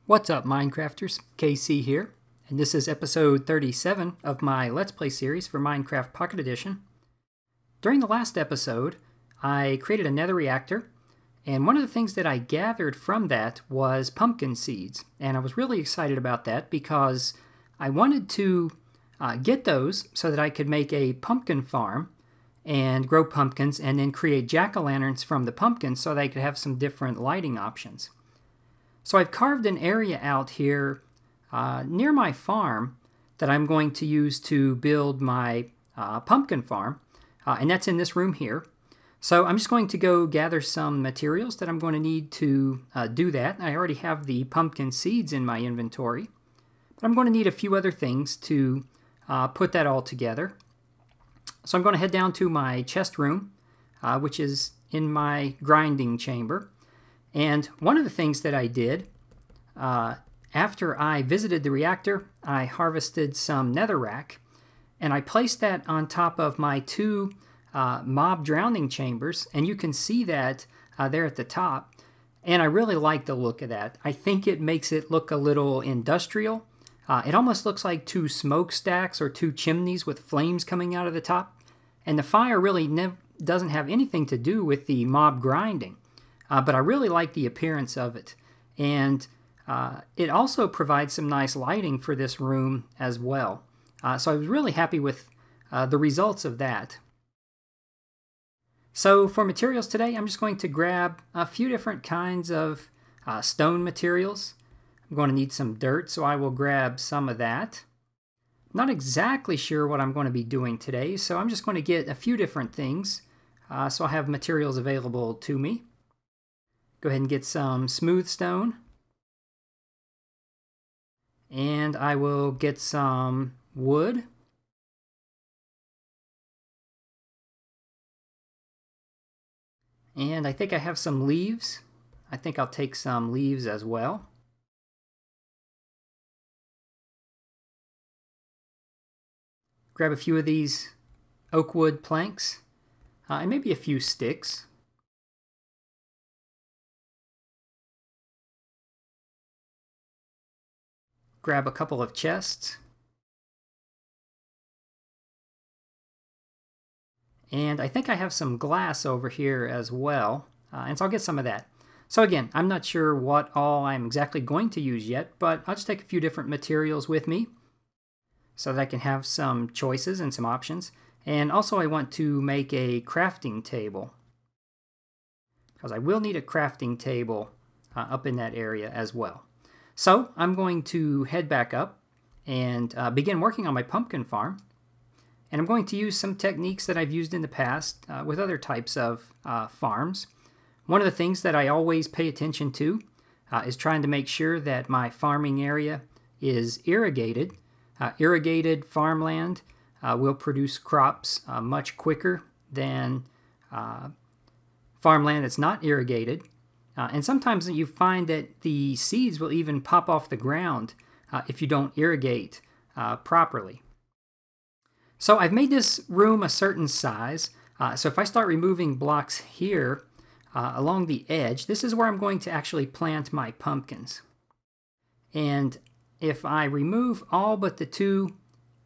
What's up, Minecrafters? KC here, and this is episode 37 of my Let's Play series for Minecraft Pocket Edition. During the last episode, I created a nether reactor, and one of the things that I gathered from that was pumpkin seeds, and I was really excited about that because I wanted to get those so that I could make a pumpkin farm and grow pumpkins and then create jack-o'-lanterns from the pumpkins so that I could have some different lighting options. So I've carved an area out here near my farm that I'm going to use to build my pumpkin farm, and that's in this room here. So I'm just going to go gather some materials that I'm going to need to do that. I already have the pumpkin seeds in my inventory, but I'm going to need a few other things to put that all together. So I'm going to head down to my chest room, which is in my grinding chamber. And one of the things that I did, after I visited the reactor, I harvested some netherrack, and I placed that on top of my two mob drowning chambers, and you can see that there at the top, and I really like the look of that. I think it makes it look a little industrial. It almost looks like two smokestacks or two chimneys with flames coming out of the top, and the fire really doesn't have anything to do with the mob grinding. But I really like the appearance of it, and it also provides some nice lighting for this room as well. So I was really happy with the results of that. So for materials today, I'm just going to grab a few different kinds of stone materials. I'm going to need some dirt, so I will grab some of that. I'm not exactly sure what I'm going to be doing today, so I'm just going to get a few different things so I have materials available to me. Go ahead and get some smooth stone. And I will get some wood. And I think I have some leaves. I think I'll take some leaves as well. Grab a few of these oak wood planks, and maybe a few sticks. Grab a couple of chests. And I think I have some glass over here as well, and so I'll get some of that. So again, I'm not sure what all I'm exactly going to use yet, but I'll just take a few different materials with me so that I can have some choices and some options. And also I want to make a crafting table, because I will need a crafting table up in that area as well. So I'm going to head back up and begin working on my pumpkin farm. And I'm going to use some techniques that I've used in the past with other types of farms. One of the things that I always pay attention to is trying to make sure that my farming area is irrigated. Irrigated farmland will produce crops much quicker than farmland that's not irrigated. And sometimes you find that the seeds will even pop off the ground if you don't irrigate properly. So I've made this room a certain size. So if I start removing blocks here along the edge, this is where I'm going to actually plant my pumpkins. And if I remove all but the two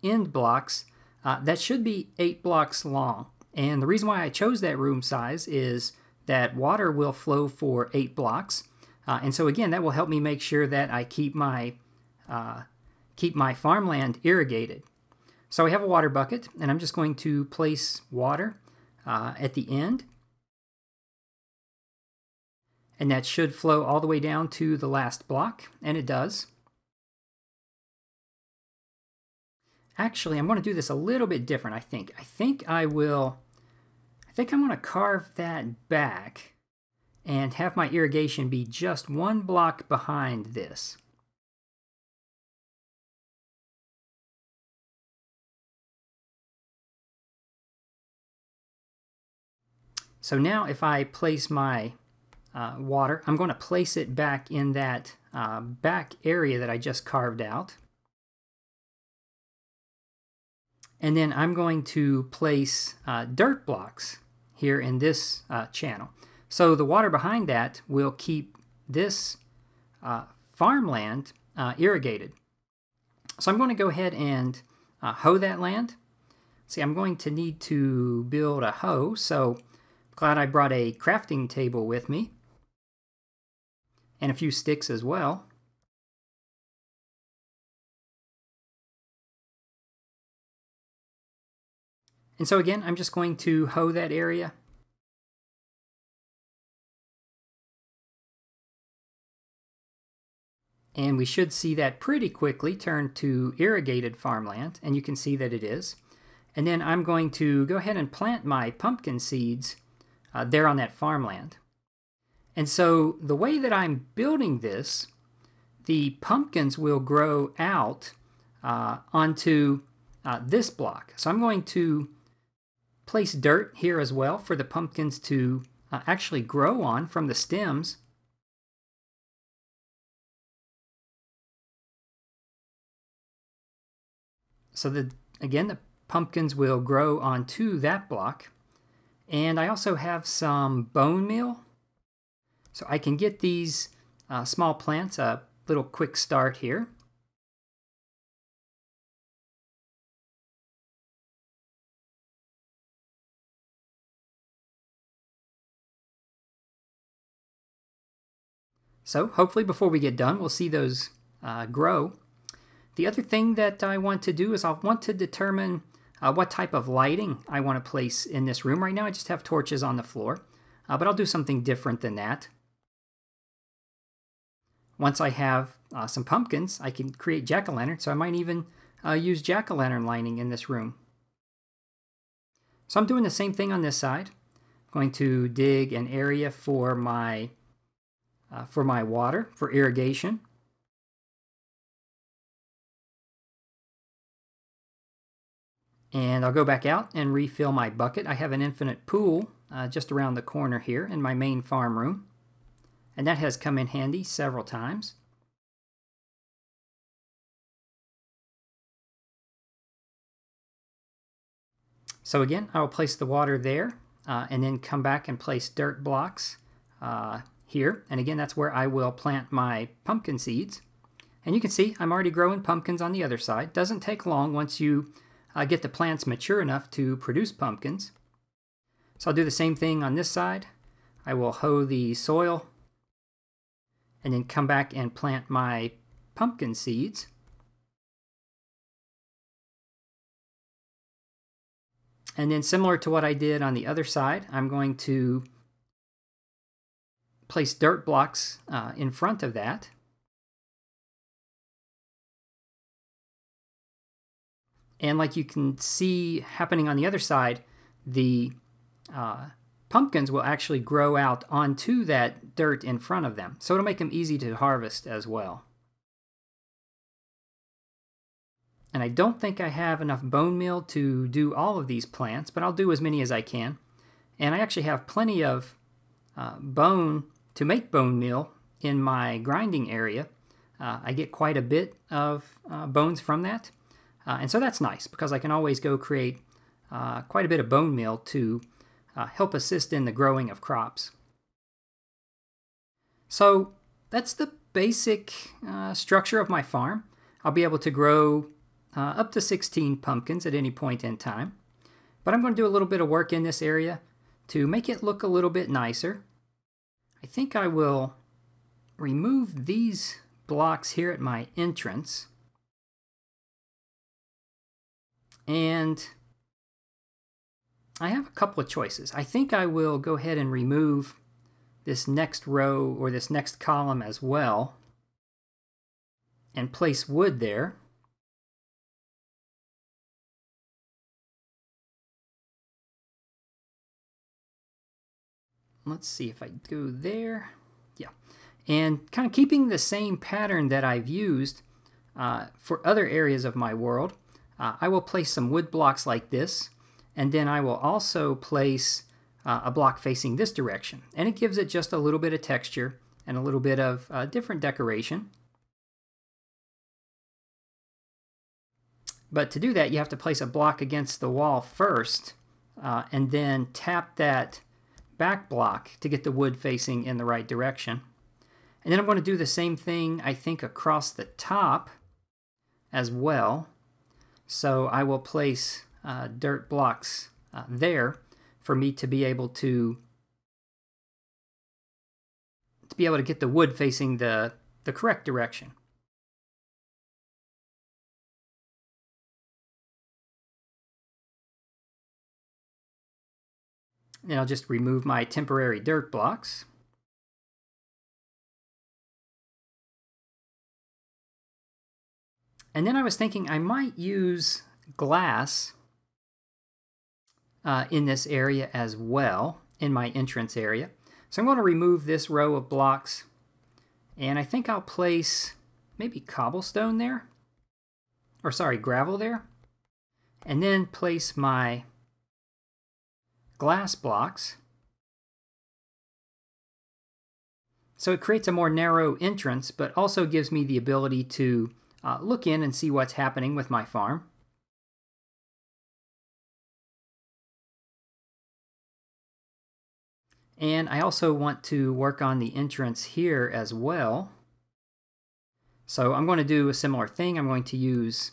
end blocks, that should be 8 blocks long. And the reason why I chose that room size is that water will flow for 8 blocks. And so again, that will help me make sure that I keep my farmland irrigated. So I have a water bucket, and I'm just going to place water at the end. And that should flow all the way down to the last block, and it does. Actually, I'm going to do this a little bit different, I think. I think I'm going to carve that back and have my irrigation be just 1 block behind this. So now if I place my water, I'm going to place it back in that back area that I just carved out. And then I'm going to place dirt blocks here in this channel. So the water behind that will keep this farmland irrigated. So I'm going to go ahead and hoe that land. See, I'm going to need to build a hoe, so glad I brought a crafting table with me and a few sticks as well. And so again, I'm just going to hoe that area. And we should see that pretty quickly turn to irrigated farmland, and you can see that it is. And then I'm going to go ahead and plant my pumpkin seeds there on that farmland. And so the way that I'm building this, the pumpkins will grow out onto this block. So I'm going to place dirt here as well for the pumpkins to actually grow on from the stems. So that, again, the pumpkins will grow onto that block. And I also have some bone meal. So I can get these small plants a little quick start here. So hopefully before we get done, we'll see those grow. The other thing that I want to do is I want to determine what type of lighting I want to place in this room. Right now I just have torches on the floor, but I'll do something different than that. Once I have some pumpkins, I can create jack-o'-lanterns, so I might even use jack-o'-lantern lighting in this room. So I'm doing the same thing on this side. I'm going to dig an area for my water, for irrigation. And I'll go back out and refill my bucket. I have an infinite pool just around the corner here in my main farm room. And that has come in handy several times. So again, I will place the water there and then come back and place dirt blocks here. And again, that's where I will plant my pumpkin seeds. And you can see I'm already growing pumpkins on the other side. Doesn't take long once you get the plants mature enough to produce pumpkins. So I'll do the same thing on this side. I will hoe the soil and then come back and plant my pumpkin seeds. And then similar to what I did on the other side, I'm going to place dirt blocks in front of that. And like you can see happening on the other side, the pumpkins will actually grow out onto that dirt in front of them. So it'll make them easy to harvest as well. And I don't think I have enough bone meal to do all of these plants, but I'll do as many as I can. And I actually have plenty of bone to make bone meal in my grinding area. I get quite a bit of bones from that. And so that's nice because I can always go create quite a bit of bone meal to help assist in the growing of crops. So that's the basic structure of my farm. I'll be able to grow up to 16 pumpkins at any point in time. But I'm going to do a little bit of work in this area to make it look a little bit nicer. I think I will remove these blocks here at my entrance. And I have a couple of choices. I think I will go ahead and remove this next row or this next column as well and place wood there. Let's see if I go there. Yeah. And kind of keeping the same pattern that I've used for other areas of my world, I will place some wood blocks like this, and then I will also place a block facing this direction. And it gives it just a little bit of texture and a little bit of different decoration. But to do that, you have to place a block against the wall first, and then tap that back block to get the wood facing in the right direction. And then I'm going to do the same thing, I think, across the top as well. So I will place dirt blocks there for me to be able to get the wood facing the correct direction. And I'll just remove my temporary dirt blocks. And then I was thinking I might use glass in this area as well, in my entrance area. So I'm going to remove this row of blocks, and I think I'll place maybe cobblestone there, or sorry, gravel there, and then place my glass blocks. So it creates a more narrow entrance, but also gives me the ability to look in and see what's happening with my farm. And I also want to work on the entrance here as well. So I'm going to do a similar thing. I'm going to use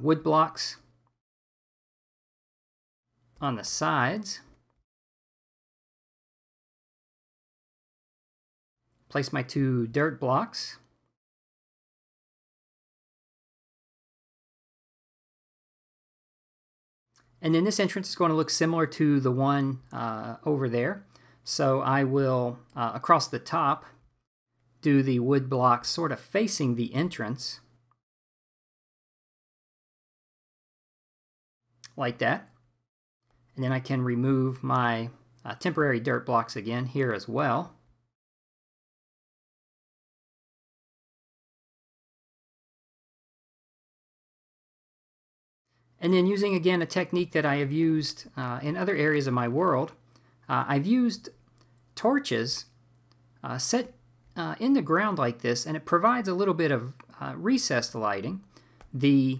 wood blocks on the sides. Place my 2 dirt blocks. And then this entrance is going to look similar to the one over there. So I will, across the top, do the wood blocks sort of facing the entrance. Like that. And then I can remove my temporary dirt blocks again here as well. And then using again a technique that I have used in other areas of my world, I've used torches set in the ground like this, and it provides a little bit of recessed lighting. The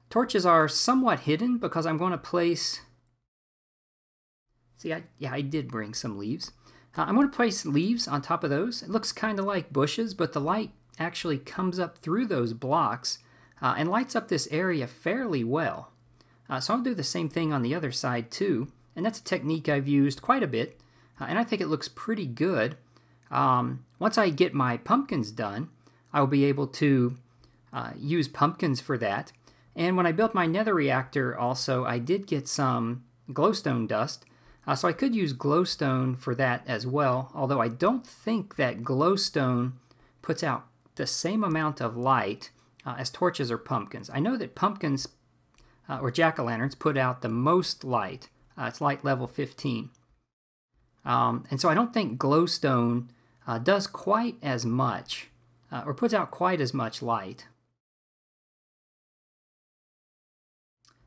torches are somewhat hidden because I'm going to place... See, I did bring some leaves. I'm going to place leaves on top of those. It looks kind of like bushes, but the light actually comes up through those blocks and lights up this area fairly well. So I'll do the same thing on the other side too, and that's a technique I've used quite a bit, and I think it looks pretty good. Once I get my pumpkins done, I'll be able to use pumpkins for that. And when I built my nether reactor also, I did get some glowstone dust, so I could use glowstone for that as well, although I don't think that glowstone puts out the same amount of light as torches or pumpkins. I know that pumpkins or jack-o'-lanterns put out the most light. It's light level 15. And so I don't think glowstone does quite as much or puts out quite as much light.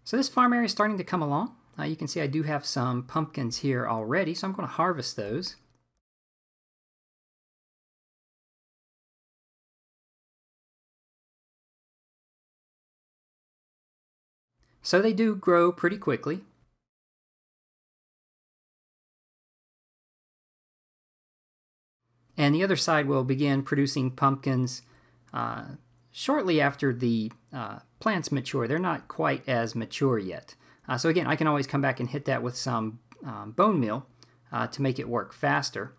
So this farm area is starting to come along. You can see I do have some pumpkins here already, so I'm going to harvest those. So they do grow pretty quickly. And the other side will begin producing pumpkins shortly after the plants mature. They're not quite as mature yet. So again, I can always come back and hit that with some bone meal to make it work faster.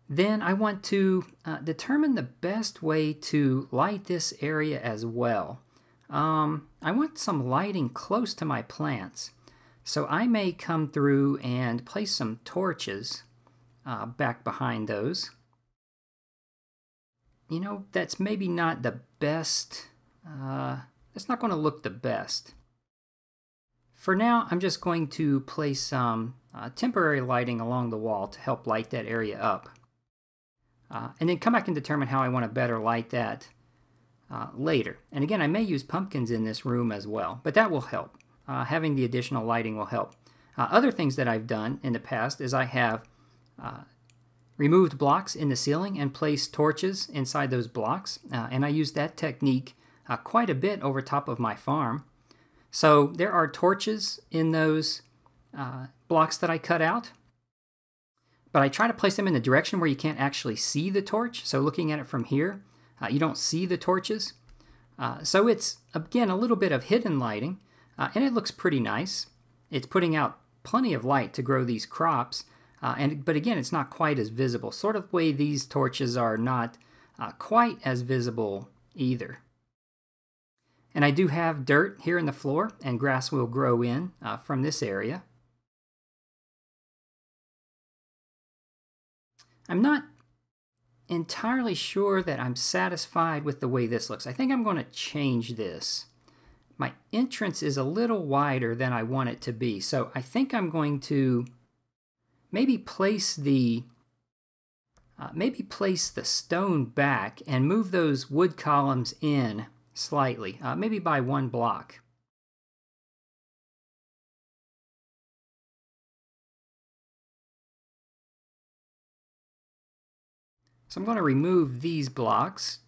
Then I want to determine the best way to light this area as well. I want some lighting close to my plants. So I may come through and place some torches back behind those. You know, that's maybe not the best. It's not going to look the best. For now, I'm just going to place some temporary lighting along the wall to help light that area up. And then come back and determine how I want to better light that later. And again, I may use pumpkins in this room as well, but that will help. Having the additional lighting will help. Other things that I've done in the past is I have removed blocks in the ceiling and placed torches inside those blocks, and I used that technique quite a bit over top of my farm. So there are torches in those blocks that I cut out, but I try to place them in the direction where you can't actually see the torch. So looking at it from here, you don't see the torches. So it's, again, a little bit of hidden lighting, and it looks pretty nice. It's putting out plenty of light to grow these crops, but again, it's not quite as visible. Sort of the way these torches are not quite as visible either. And I do have dirt here in the floor, and grass will grow in from this area. I'm not entirely sure that I'm satisfied with the way this looks. I think I'm going to change this. My entrance is a little wider than I want it to be, so I think I'm going to maybe place the stone back and move those wood columns in slightly, maybe by 1 block. So I'm going to remove these blocks.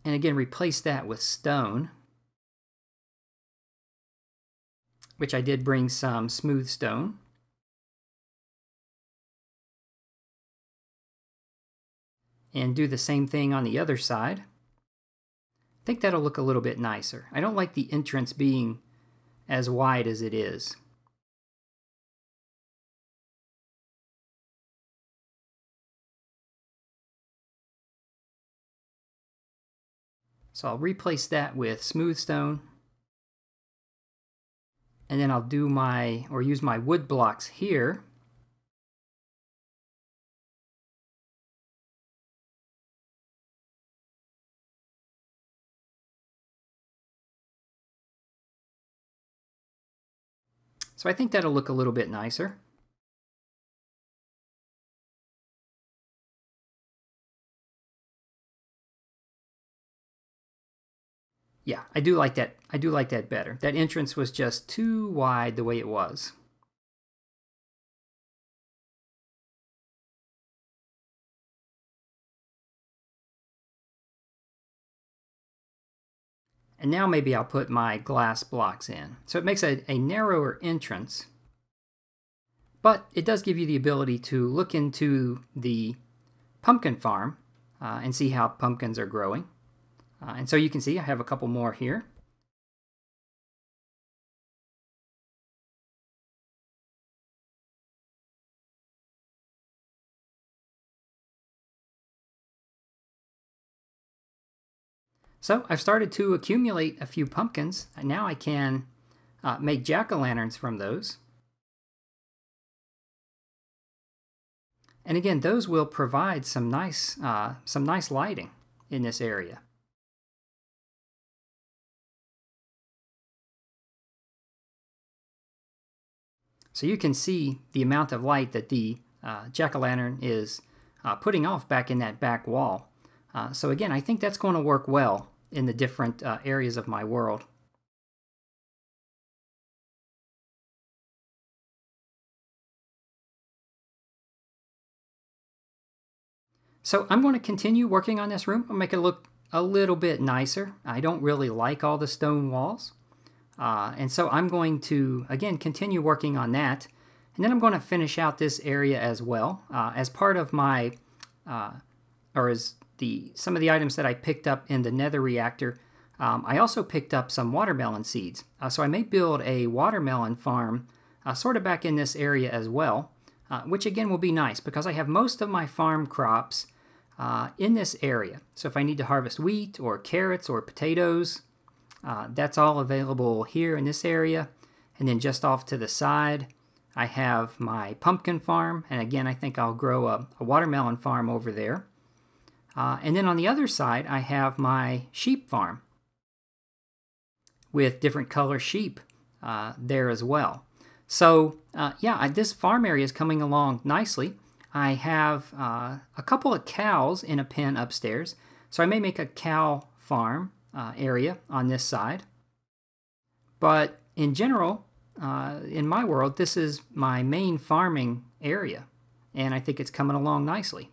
And again, replace that with stone, which I did bring some smooth stone. And do the same thing on the other side. I think that'll look a little bit nicer. I don't like the entrance being as wide as it is. So I'll replace that with smooth stone. And then I'll do use my wood blocks here. So I think that'll look a little bit nicer. Yeah, I do like that. I do like that better. That entrance was just too wide the way it was. And now maybe I'll put my glass blocks in. So it makes a narrower entrance, but it does give you the ability to look into the pumpkin farm and see how pumpkins are growing. And so you can see I have a couple more here. So I've started to accumulate a few pumpkins, and now I can make jack-o'-lanterns from those. And again, those will provide some nice lighting in this area. So you can see the amount of light that the jack-o'-lantern is putting off back in that back wall. So again, I think that's going to work well in the different areas of my world. So I'm going to continue working on this room. I'll make it look a little bit nicer. I don't really like all the stone walls. And so I'm going to, again, continue working on that. And then I'm going to finish out this area as well. As part of my, some of the items that I picked up in the nether reactor, I also picked up some watermelon seeds. So I may build a watermelon farm sort of back in this area as well, which again will be nice because I have most of my farm crops in this area. So if I need to harvest wheat or carrots or potatoes, that's all available here in this area. And then just off to the side, I have my pumpkin farm. And again, I think I'll grow a watermelon farm over there. And then on the other side, I have my sheep farm with different color sheep there as well. So yeah, this farm area is coming along nicely. I have a couple of cows in a pen upstairs. So I may make a cow farm area on this side. But in general, in my world, this is my main farming area. And I think it's coming along nicely.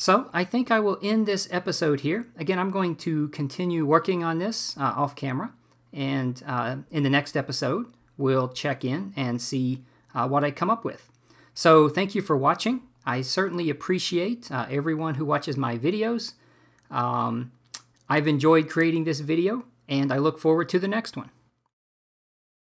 So I think I will end this episode here. Again, I'm going to continue working on this off camera, and in the next episode, we'll check in and see what I come up with. So thank you for watching. I certainly appreciate everyone who watches my videos. I've enjoyed creating this video, and I look forward to the next one.